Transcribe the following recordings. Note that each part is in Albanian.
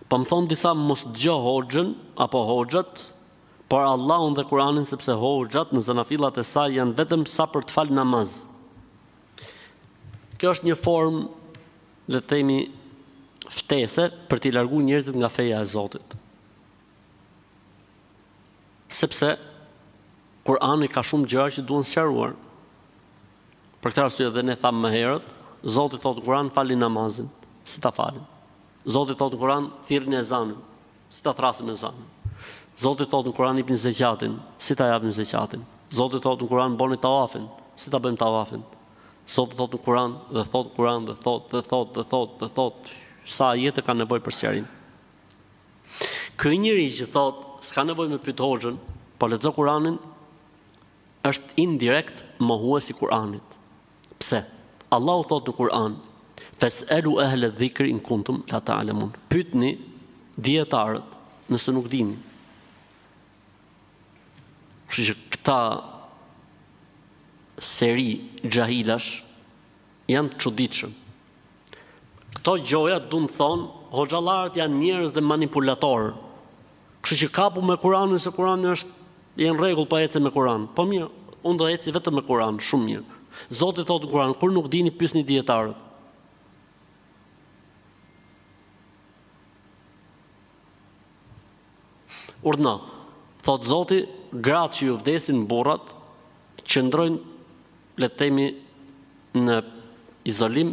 Po më thonë disa mos dëgjo hoxhën apo hoxhat, por Allahun dhe Kur'anin, sepse hoxhat në zanafillat e saj janë vetëm sa për të falë namaz. Kjo është një formë, le të themi, ftese për t'i larguar njerëzit nga feja e Zotit. Sepse Kur'ani ka shumë gjëra që duhen sqaruar. Për këtë arsye dhe ne thamë më herët, Zoti thotë në Kur'an falni namazin, si ta falin. Zoti thotë në Kur'an thirrni ezanin, si ta thrasim ezanin. Zoti thotë në Kur'an jepni zakatin, si ta japim zakatin. Zoti thotë në Kur'an bëni tawafin, si ta bëjmë tawafin. Zoti thotë në Kur'an dhe thotë Kur'an dhe thotë sa ajete ka nevojë për sqarim. Ky njeri që thotë s'ka nevojë me pyet hoxhën, po lexo Kur'anin, është indirekt mohues i Kur'anit. Pse? Allahu thotë në Kur'an: "Fas'alu ahla dhikri in kuntum la ta'lamun." Pyetni dietarët nëse nuk dini. Kështu që këta seri xhahilash janë të çuditshëm. Këto gjoja du të thonë, hoxhallarët janë njerëz dhe manipulatorë. Kështu që kapu me Kur'anin, se Kur'ani është në rregull, pa ecë me Kur'an. Po mirë, unë do eci vetëm me Kur'an, shumë mirë. Zoti thotë në Kur'an, kur nuk dini pyesni dietarët. Urdhno, thotë Zoti, gratë që ju vdesin burrat, qëndrojnë, le të themi, në izolim,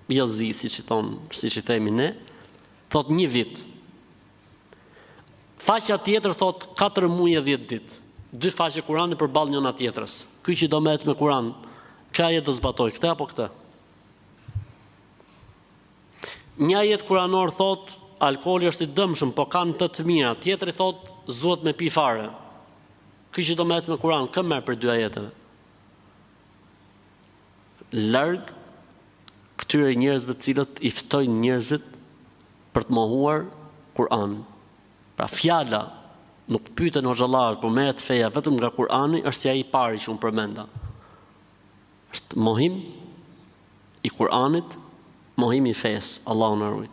jo zi, siç i themi ne, thot 1 vit. Faqja tjetër thot 4 muaj e 10 ditë. 2 faqe Kurani përballë njëna tjetrës. Ky që do me ecë me Kur'an, ka ajet do zbatoj këtë apo këtë? Një ajet kuranor thot alkooli është i dëmshëm, po kanë të mira. Tjetri thot s'duhet me pi fare. Ky që do me ecë me Kur'an, kë merr për 2 ajeteve? Larg këtyre njerëzve të cilët i ftojnë njerëzit për të mohuar Kur'anin. Pra fjala nuk pyeten hoxhallarët, por merret feja vetëm nga Kur'ani, është si ai i pari që unë përmenda. Është mohim i Kur'anit, mohim i fesë. Allahu na ruaj.